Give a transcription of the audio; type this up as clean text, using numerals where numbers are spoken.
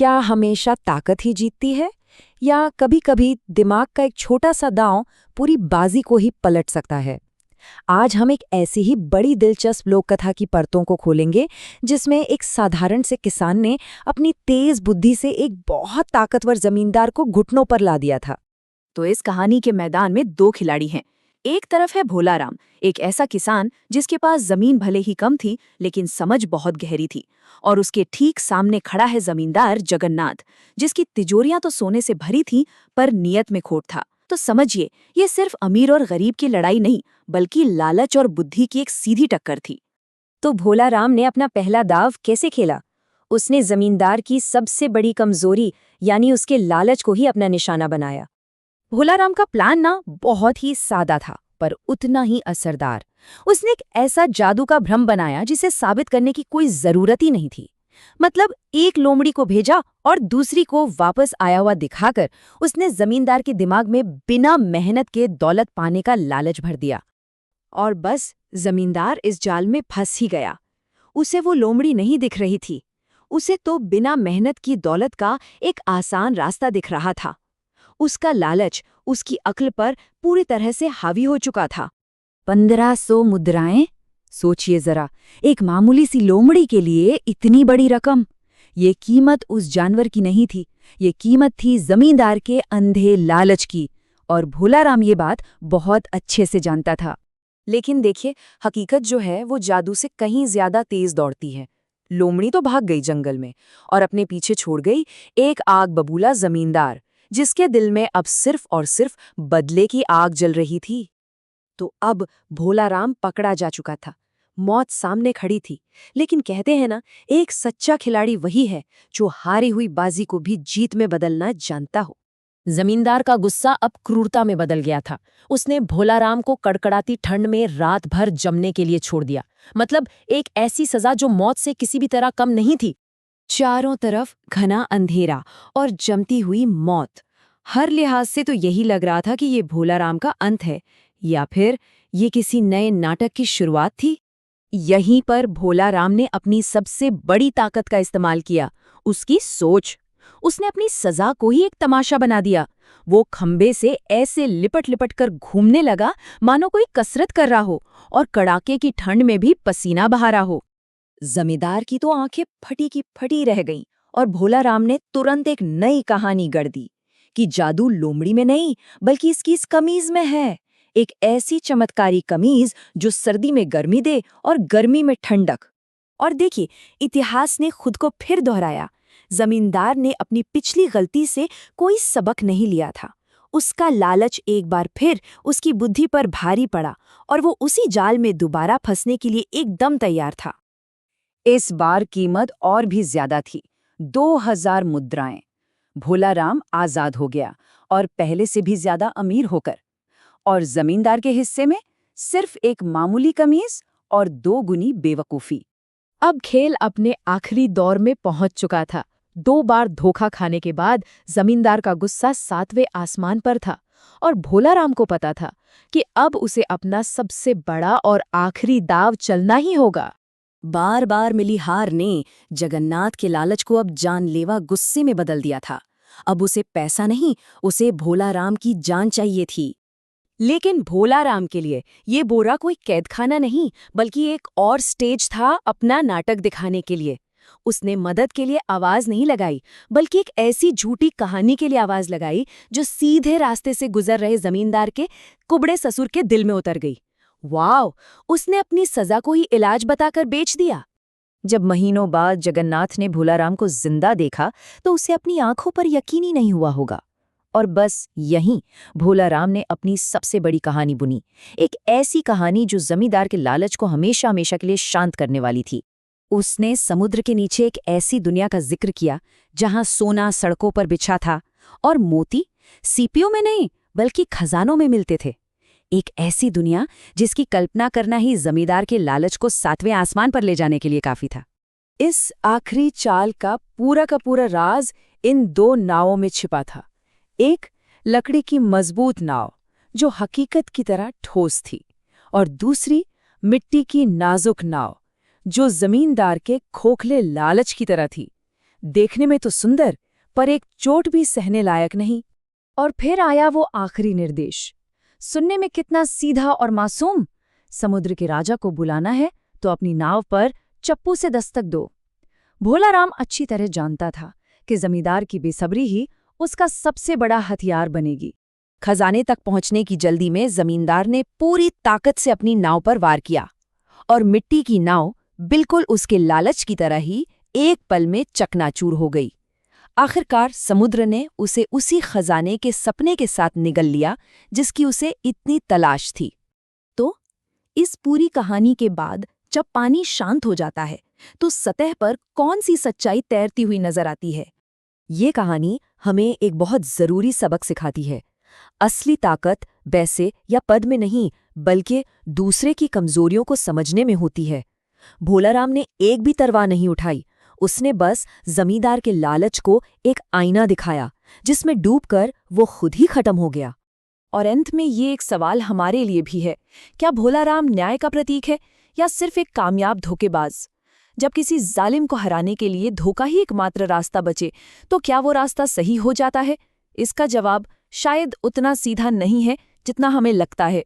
क्या हमेशा ताकत ही जीतती है, या कभी-कभी दिमाग का एक छोटा सा दांव पूरी बाजी को ही पलट सकता है? आज हम एक ऐसी ही बड़ी दिलचस्प लोक कथा की परतों को खोलेंगे, जिसमें एक साधारण से किसान ने अपनी तेज बुद्धि से एक बहुत ताकतवर जमींदार को घुटनों पर ला दिया था। तो इस कहानी के मैदान में दो खिलाड़ी हैं। एक तरफ है भोलाराम, एक ऐसा किसान जिसके पास जमीन भले ही कम थी लेकिन समझ बहुत गहरी थी। और उसके ठीक सामने खड़ा है जमींदार जगन्नाथ, जिसकी तिजोरियां तो सोने से भरी थी पर नियत में खोट था। तो समझिए, ये सिर्फ अमीर और गरीब की लड़ाई नहीं, बल्कि लालच और बुद्धि की एक सीधी टक्कर थी। तो भोलाराम ने अपना पहला दाव कैसे खेला? उसने जमींदार की सबसे बड़ी कमजोरी यानी उसके लालच को ही अपना निशाना बनाया। भोलाराम का प्लान ना बहुत ही सादा था, पर उतना ही असरदार। उसने एक ऐसा जादू का भ्रम बनाया जिसे साबित करने की कोई जरूरत ही नहीं थी। मतलब एक लोमड़ी को भेजा और दूसरी को वापस आया हुआ दिखाकर उसने जमींदार के दिमाग में बिना मेहनत के दौलत पाने का लालच भर दिया। और बस जमींदार इस जाल में फंस ही गया। उसे वो लोमड़ी नहीं दिख रही थी, उसे तो बिना मेहनत की दौलत का एक आसान रास्ता दिख रहा था। उसका लालच उसकी अक्ल पर पूरी तरह से हावी हो चुका था। 1500 मुद्राएं, सोचिए जरा, एक मामूली सी लोमड़ी के लिए इतनी बड़ी रकम। ये कीमत उस जानवर की नहीं थी, ये कीमत थी जमींदार के अंधे लालच की। और भोलाराम ये बात बहुत अच्छे से जानता था। लेकिन देखिए, हकीकत जो है वो जादू से कहीं ज्यादा तेज दौड़ती है। लोमड़ी तो भाग गई जंगल में और अपने पीछे छोड़ गई एक आग बबूला जमींदार, जिसके दिल में अब सिर्फ और सिर्फ बदले की आग जल रही थी। तो अब भोलाराम पकड़ा जा चुका था, मौत सामने खड़ी थी। लेकिन कहते हैं ना, एक सच्चा खिलाड़ी वही है जो हारी हुई बाजी को भी जीत में बदलना जानता हो। जमींदार का गुस्सा अब क्रूरता में बदल गया था। उसने भोलाराम को कड़कड़ाती ठंड में रात भर जमने के लिए छोड़ दिया। मतलब एक ऐसी सजा जो मौत से किसी भी तरह कम नहीं थी। चारों तरफ घना अंधेरा और जमती हुई मौत। हर लिहाज से तो यही लग रहा था कि ये भोलाराम का अंत है, या फिर ये किसी नए नाटक की शुरुआत थी। यहीं पर भोलाराम ने अपनी सबसे बड़ी ताकत का इस्तेमाल किया, उसकी सोच। उसने अपनी सजा को ही एक तमाशा बना दिया। वो खंबे से ऐसे लिपट लिपट कर घूमने लगा मानो कोई कसरत कर रहा हो, और कड़ाके की ठंड में भी पसीना बहा रहा हो। जमींदार की तो आंखें फटी की फटी रह गईं, और भोलाराम ने तुरंत एक नई कहानी गढ़ दी कि जादू लोमड़ी में नहीं, बल्कि इसकी इस कमीज में है। एक ऐसी चमत्कारी कमीज जो सर्दी में गर्मी दे और गर्मी में ठंडक। और देखिए, इतिहास ने खुद को फिर दोहराया। जमींदार ने अपनी पिछली गलती से कोई सबक नहीं लिया था। उसका लालच एक बार फिर उसकी बुद्धि पर भारी पड़ा, और वो उसी जाल में दोबारा फंसने के लिए एकदम तैयार था। इस बार कीमत और भी ज्यादा थी, 2000 मुद्राएं। भोलाराम आजाद हो गया, और पहले से भी ज्यादा अमीर होकर। और जमींदार के हिस्से में सिर्फ एक मामूली कमीज और 2 गुनी बेवकूफी। अब खेल अपने आखिरी दौर में पहुंच चुका था। 2 बार धोखा खाने के बाद जमींदार का गुस्सा 7वें आसमान पर था, और भोलाराम को पता था कि अब उसे अपना सबसे बड़ा और आखिरी दाव चलना ही होगा। बार बार मिली हार ने जगन्नाथ के लालच को अब जानलेवा गुस्से में बदल दिया था। अब उसे पैसा नहीं, उसे भोलाराम की जान चाहिए थी। लेकिन भोलाराम के लिए ये बोरा कोई कैदखाना नहीं, बल्कि एक और स्टेज था अपना नाटक दिखाने के लिए। उसने मदद के लिए आवाज नहीं लगाई, बल्कि एक ऐसी झूठी कहानी के लिए आवाज लगाई जो सीधे रास्ते से गुजर रहे जमींदार के कुबड़े ससुर के दिल में उतर गई। वाह! उसने अपनी सजा को ही इलाज बताकर बेच दिया। जब महीनों बाद जगन्नाथ ने भोलाराम को जिंदा देखा तो उसे अपनी आंखों पर यकीन ही नहीं हुआ होगा। और बस यहीं भोलाराम ने अपनी सबसे बड़ी कहानी बुनी, एक ऐसी कहानी जो जमींदार के लालच को हमेशा हमेशा के लिए शांत करने वाली थी। उसने समुद्र के नीचे एक ऐसी दुनिया का जिक्र किया जहां सोना सड़कों पर बिछा था और मोती सीपियों में नहीं बल्कि खजानों में मिलते थे। एक ऐसी दुनिया जिसकी कल्पना करना ही जमींदार के लालच को 7वें आसमान पर ले जाने के लिए काफी था। इस आखिरी चाल का पूरा राज इन 2 नावों में छिपा था। एक लकड़ी की मजबूत नाव जो हकीकत की तरह ठोस थी, और दूसरी मिट्टी की नाजुक नाव जो जमींदार के खोखले लालच की तरह थी। देखने में तो सुंदर, पर एक चोट भी सहने लायक नहीं। और फिर आया वो आखिरी निर्देश, सुनने में कितना सीधा और मासूम। समुद्र के राजा को बुलाना है तो अपनी नाव पर चप्पू से दस्तक दो। भोलाराम अच्छी तरह जानता था कि जमींदार की बेसब्री ही उसका सबसे बड़ा हथियार बनेगी। खजाने तक पहुंचने की जल्दी में जमींदार ने पूरी ताकत से अपनी नाव पर वार किया, और मिट्टी की नाव बिल्कुल उसके लालच की तरह ही एक पल में चकनाचूर हो गई। आखिरकार समुद्र ने उसे उसी खजाने के सपने के साथ निगल लिया जिसकी उसे इतनी तलाश थी। तो इस पूरी कहानी के बाद जब पानी शांत हो जाता है तो सतह पर कौन सी सच्चाई तैरती हुई नजर आती है? ये कहानी हमें एक बहुत जरूरी सबक सिखाती है। असली ताकत पैसे या पद में नहीं, बल्कि दूसरे की कमजोरियों को समझने में होती है। भोलाराम ने एक भी तरवार नहीं उठाई, उसने बस जमींदार के लालच को एक आईना दिखाया जिसमें डूबकर वो खुद ही खत्म हो गया। और अंत में ये एक सवाल हमारे लिए भी है, क्या भोलाराम न्याय का प्रतीक है या सिर्फ एक कामयाब धोखेबाज? जब किसी जालिम को हराने के लिए धोखा ही एकमात्र रास्ता बचे, तो क्या वो रास्ता सही हो जाता है? इसका जवाब शायद उतना सीधा नहीं है जितना हमें लगता है।